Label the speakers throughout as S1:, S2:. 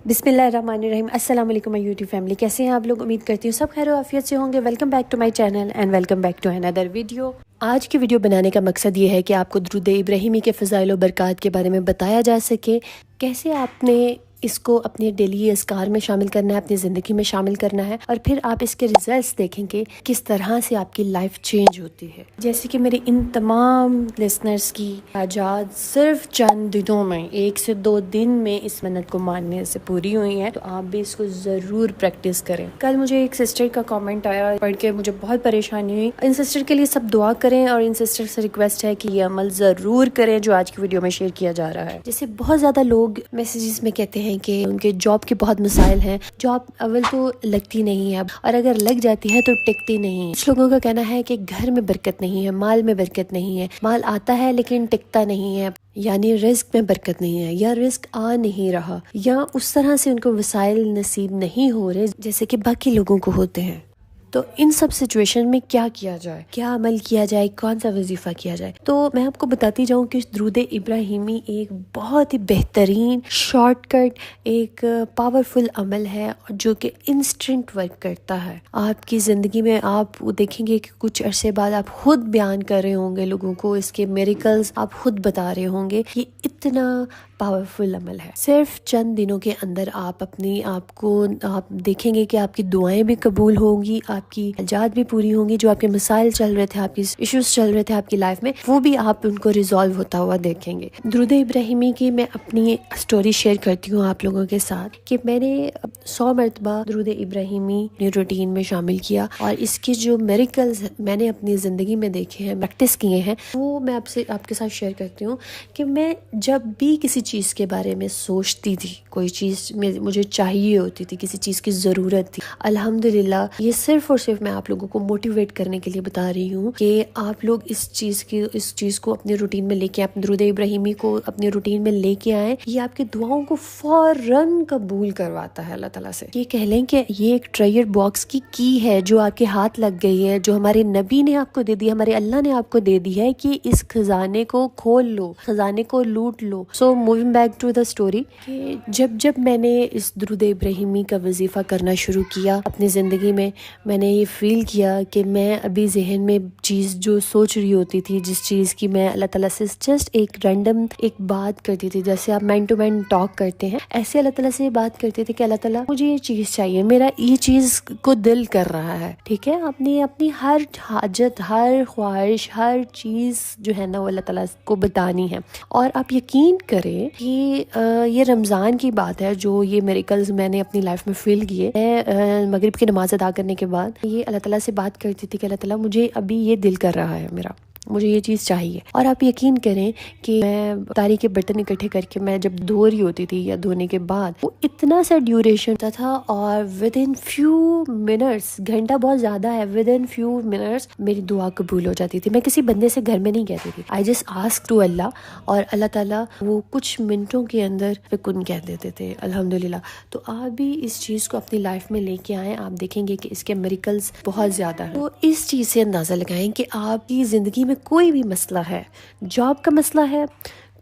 S1: बिस्मिल्लाहिर्रहमानिर्रहीम। अस्सलाम वालेकुम माय यूट्यूब फैमिली, कैसे हैं आप लोग? उम्मीद करती हूँ सब खैर और आफियत से होंगे। Welcome back to my channel and welcome back to another video. आज की वीडियो बनाने का मकसद ये है कि आपको दुरूद इब्राहिमी के फ़ज़ाइल व बरक़ात के बारे में बताया जा सके, कैसे आपने इसको अपने डेली अस्कार में शामिल करना है, अपनी ज़िंदगी में शामिल करना है, और फिर आप इसके रिजल्ट्स देखेंगे किस तरह से आपकी लाइफ चेंज होती है। जैसे कि मेरे इन तमाम लिसनर्स की आजाद सिर्फ चंद दिनों में, 1 से 2 दिन में इस मन्नत को मानने से पूरी हुई है, तो आप भी इसको ज़रूर प्रैक्टिस करें। कल मुझे एक सिस्टर का कमेंट आया, पढ़ के मुझे बहुत परेशानी हुई। इन सिस्टर के लिए सब दुआ करें और इन सिस्टर से रिक्वेस्ट है कि ये अमल ज़रूर करें जो आज की वीडियो में शेयर किया जा रहा है। जैसे बहुत ज़्यादा लोग मैसेजेस में कहते हैं कि उनके जॉब के बहुत मसाइल हैं, जॉब अव्वल तो लगती नहीं है और अगर लग जाती है तो टिकती नहीं। कुछ लोगों का कहना है कि घर में बरकत नहीं है, माल में बरकत नहीं है, माल आता है लेकिन टिकता नहीं है, यानी रिस्क में बरकत नहीं है, या रिस्क आ नहीं रहा, या उस तरह से उनको वसाइल नसीब नहीं हो रहे जैसे कि बाकी लोगों को होते हैं। तो इन सब सिचुएशन में क्या किया जाए, क्या अमल किया जाए, कौन सा वजीफा किया जाए? तो मैं आपको बताती जाऊं कि दुरूद इब्राहिमी एक बहुत ही बेहतरीन शॉर्टकट, एक पावरफुल अमल है जो कि इंस्टेंट वर्क करता है आपकी ज़िंदगी में। आप देखेंगे कि कुछ अरसे बाद आप खुद बयान कर रहे होंगे लोगों को, इसके मिरेकल्स आप खुद बता रहे होंगे। ये इतना पावरफुल अमल है। सिर्फ चंद दिनों के अंदर आप अपनी आप देखेंगे कि आपकी दुआएं भी कबूल होंगी, आपकी हाजात भी पूरी होंगी। जो आपके मसाइल चल रहे थे, आपकी इश्यूज चल रहे थे आपकी लाइफ में, वो भी आप उनको रिजॉल्व होता हुआ देखेंगे। दुरूद इब्राहिमी की मैं अपनी स्टोरी शेयर करती हूँ आप लोगों के साथ कि मैंने 100 मरतबा दुरूद इब्राहिमी अपनी रूटीन में शामिल किया और इसके जो मिरेकल्स मैंने अपनी ज़िंदगी में देखे हैं, प्रैक्टिस किए हैं, वो मैं आपके साथ शेयर करती हूँ। कि मैं जब भी किसी चीज़ के बारे में सोचती थी, कोई चीज़ में मुझे चाहिए होती थी, किसी चीज़ की ज़रूरत थी, अल्हम्दुलिल्लाह ये सिर्फ और सिर्फ मैं आप लोगों को मोटिवेट करने के लिए बता रही हूँ कि आप लोग इस चीज़ को अपने रूटीन में लेके आए, अपने दुरूद इब्राहिमी को अपने रूटीन में लेके आए। ये आपकी दुआओं को फौरन कबूल करवाता है अल्लाह ताला से। ये कह लें कि ये एक ट्रेजर बॉक्स की है जो आपके हाथ लग गई है, जो हमारे नबी ने आपको दे दी, हमारे अल्लाह ने आपको दे दी है कि इस खजाने को खोल लो, खजाने को लूट लो। So moving back to the story कि जब मैंने इस दुरूद इब्राहिमी का वजीफा करना शुरू किया अपनी ज़िंदगी में, मैंने ये फील किया कि मैं अभी जहन में चीज़ जो सोच रही होती थी, जिस चीज़ की मैं अल्लाह ताला से जस्ट एक रैंडम एक बात करती थी, जैसे आप मैन टू मैन टॉक करते हैं, ऐसे अल्लाह ताला से बात करती थी कि अल्लाह ताला मुझे ये चीज़ चाहिए, मेरा ये चीज़ को दिल कर रहा है। ठीक है, अपनी हर हाजत, हर ख्वाहिश, हर चीज़ जो है ना वो अल्लाह ताला को बतानी है। और आप यकीन करें कि ये रमज़ान की बात है जो ये मिरेकल्स मैंने अपनी लाइफ में फील किए। मैं मगरिब की नमाज अदा करने के बाद ये अल्लाह ताला से बात करती थी कि अल्लाह ताला मुझे अभी ये दिल कर रहा है मेरा, मुझे ये चीज़ चाहिए। और आप यकीन करें कि मैं तारी के बर्तन इकट्ठे करके मैं जब धो रही होती थी या धोने के बाद वो इतना सा ड्यूरेशन था और विद इन फ्यू मिनट्स, घंटा बहुत ज़्यादा है, विद इन फ्यू मिनट्स मेरी दुआ कबूल हो जाती थी। मैं किसी बंदे से घर में नहीं कहती थी, I just ask to Allah, और अल्लाह ताला वो कुछ मिनटों के अंदर कुन कह देते थे। अल्हम्दुलिल्लाह। तो आप भी इस चीज़ को अपनी लाइफ में लेके आएँ, आप देखेंगे कि इसके मिरेकल्स बहुत ज़्यादा हैं। तो इस चीज़ से अंदाज़ा लगाएं कि आपकी ज़िंदगी में कोई भी मसला है, जॉब का मसला है,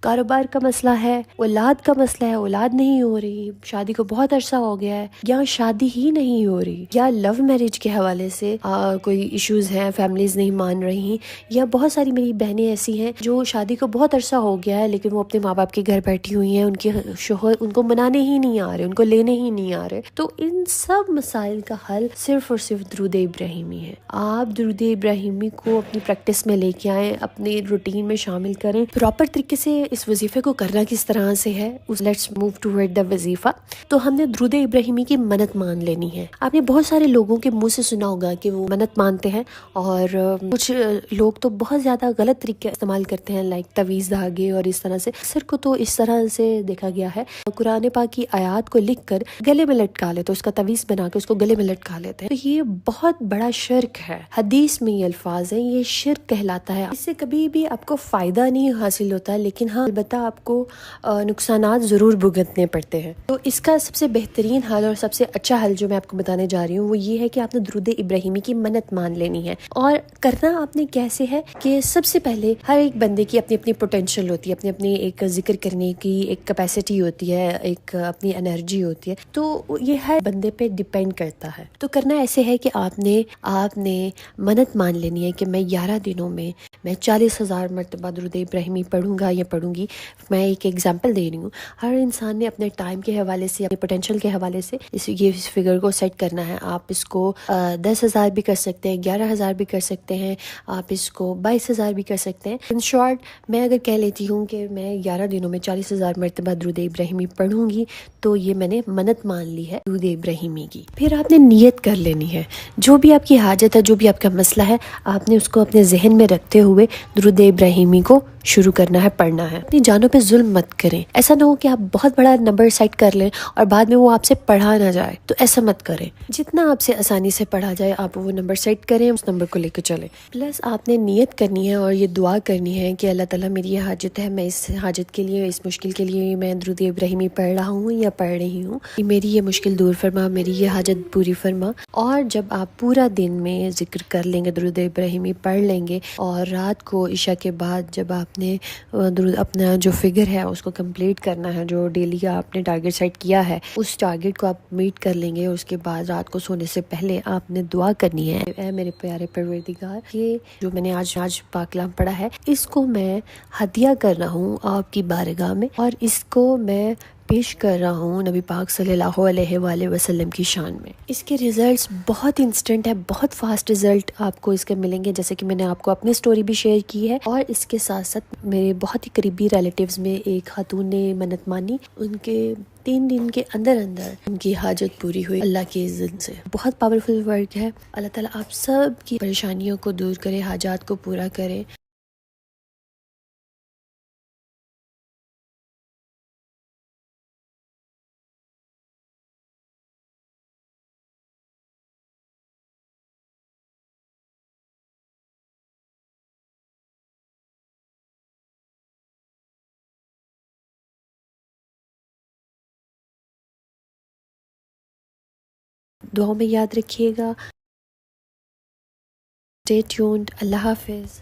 S1: कारोबार का मसला है, औलाद का मसला है, औलाद नहीं हो रही, शादी को बहुत अरसा हो गया है, या शादी ही नहीं हो रही, या लव मैरिज के हवाले से कोई इश्यूज हैं, फैमिलीज नहीं मान रही, या बहुत सारी मेरी बहनें ऐसी हैं जो शादी को बहुत अरसा हो गया है लेकिन वो अपने माँ बाप के घर बैठी हुई हैं, उनके शोहर उनको मनाने ही नहीं आ रहे, उनको लेने ही नहीं आ रहे। तो इन सब मसाइल का हल सिर्फ और सिर्फ दुरूद इब्राहिमी है। आप दुरूद इब्राहिमी को अपनी प्रैक्टिस में लेके आए, अपने रूटीन में शामिल करें। प्रॉपर तरीके से इस वजीफे को करना किस तरह से है, लेट्स मूव टुवर्ड द वजीफा। तो हमने दुरूद इब्राहिमी की मन्नत मान लेनी है। आपने बहुत सारे लोगों के मुंह से सुना होगा कि वो मन्नत मानते हैं, और कुछ लोग तो बहुत ज्यादा गलत तरीके इस्तेमाल करते हैं, लाइक तवीज़ धागे और इस तरह से। अक्सर को तो इस तरह से देखा गया है, कुरान पाक की आयत को लिख कर गले में लटका लेते, उसका तवीज़ बना के उसको गले में लटका लेते हैं। तो ये बहुत बड़ा शिर्क है। हदीस में ये अल्फाज है, ये शिर्क कहलाता है। इससे कभी भी आपको फायदा नहीं हासिल होता, लेकिन ہاں البتہ آپ کو نقصانات ضرور بھگتنے پڑتے ہیں۔ تو اس کا سب سے بہترین حل اور سب سے اچھا حل جو میں آپ کو بتانے جا رہی ہوں وہ یہ ہے کہ آپ نے درود ابراہیمی کی منت مان لینی ہے۔ اور کرنا آپ نے کیسے ہے کہ سب سے پہلے ہر ایک بندے کی اپنی اپنی پوٹینشیل ہوتی ہے، اپنی اپنی ایک ذکر کرنے کی ایک کیپیسٹی ہوتی ہے، ایک اپنی انرجی ہوتی ہے، تو یہ ہر بندے پہ ڈیپینڈ کرتا ہے۔ تو کرنا ایسے ہے کہ آپ نے منت مان لینی ہے کہ میں 11 دنوں میں 40,000 مرتبہ درود ابراہیمی پڑھوں گا یا پڑھوں گی۔ میں ایک ایگزامپل دے رہی ہوں، ہر انسان نے اپنے ٹائم کے حوالے سے، اپنے پوٹینشیل کے حوالے سے اس فگر کو سیٹ کرنا ہے۔ آپ اس کو 10,000 بھی کر سکتے ہیں، 11,000 بھی کر سکتے ہیں، آپ اس کو 22,000 بھی کر سکتے ہیں۔ ان شارٹ میں اگر کہہ لیتی ہوں کہ میں 11 دنوں میں 40,000 مرتبہ درود ابراہیمی پڑھوں گی تو یہ میں نے منت مان لی ہے درود ابراہیمی کی۔ پھر آپ نے نیت کر لینی ہے، جو بھی آپ کی حاجت ہے، جو بھی آپ کا مسئلہ ہے، آپ نے اس کو اپنے ذہن میں رکھتے ہوئے درود ابراہیمی کو شروع کرنا ہے، پڑھنا ہے۔ اپنی جانوں پہ ظلم مت کریں، ایسا نہ ہو کہ آپ بہت بڑا نمبر سیٹ کر لیں اور بعد میں وہ آپ سے پڑھا نہ جائے، تو ایسا مت کریں۔ جتنا آپ سے آسانی سے پڑھا جائے آپ وہ نمبر سیٹ کریں، اس نمبر کو لے کے چلیں۔ پلس آپ نے نیت کرنی ہے اور یہ دعا کرنی ہے کہ اللہ تعالیٰ میری یہ حاجت ہے، میں اس حاجت کے لیے، اس مشکل کے لیے میں درود ابراہیمی پڑھ رہا ہوں یا پڑھ رہی ہوں، میری یہ مشکل دور فرما، میری یہ حاجت پوری فرما۔ اور جب آپ پورا دن میں ذکر کر لیں گے، درود ابراہیمی پڑھ لیں گے، اور رات کو عشاء کے بعد جب آپ نے اپنا جو فگر ہے اس کو کمپلیٹ کرنا ہے، جو ڈیلی کا آپ نے ٹارگٹ سیٹ کیا ہے، اس ٹارگٹ کو آپ میٹ کر لیں گے۔ اس کے بعد رات کو سونے سے پہلے آپ نے دعا کرنی ہے، اے میرے پیارے پروردگار، یہ جو میں نے آج پاک کلام پڑھا ہے اس کو میں ہدیہ کر رہا ہوں آپ کی بارگاہ میں، اور اس کو میں پیش کر رہا ہوں نبی پاک صلی اللہ علیہ وآلہ وسلم کی شان میں۔ اس کے ریزلٹس بہت انسٹنٹ ہے، بہت فاسٹ ریزلٹ آپ کو اس کے ملیں گے، جیسے کہ میں نے آپ کو اپنی سٹوری بھی شیئر کی ہے۔ اور اس کے ساتھ ساتھ میرے بہت ہی قریبی ریلیٹیوز میں ایک خاتون نے منت مانی، ان کے 3 دن کے اندر ان کی حاجت پوری ہوئی اللہ کے اذن سے۔ بہت پاورفل ورک ہے۔ اللہ تعالیٰ آپ سب کی پریشانیوں کو دور کرے، حاجات کو پورا کرے۔ دعاؤں میں یاد رکھیے گا۔ Stay tuned. اللہ حافظ۔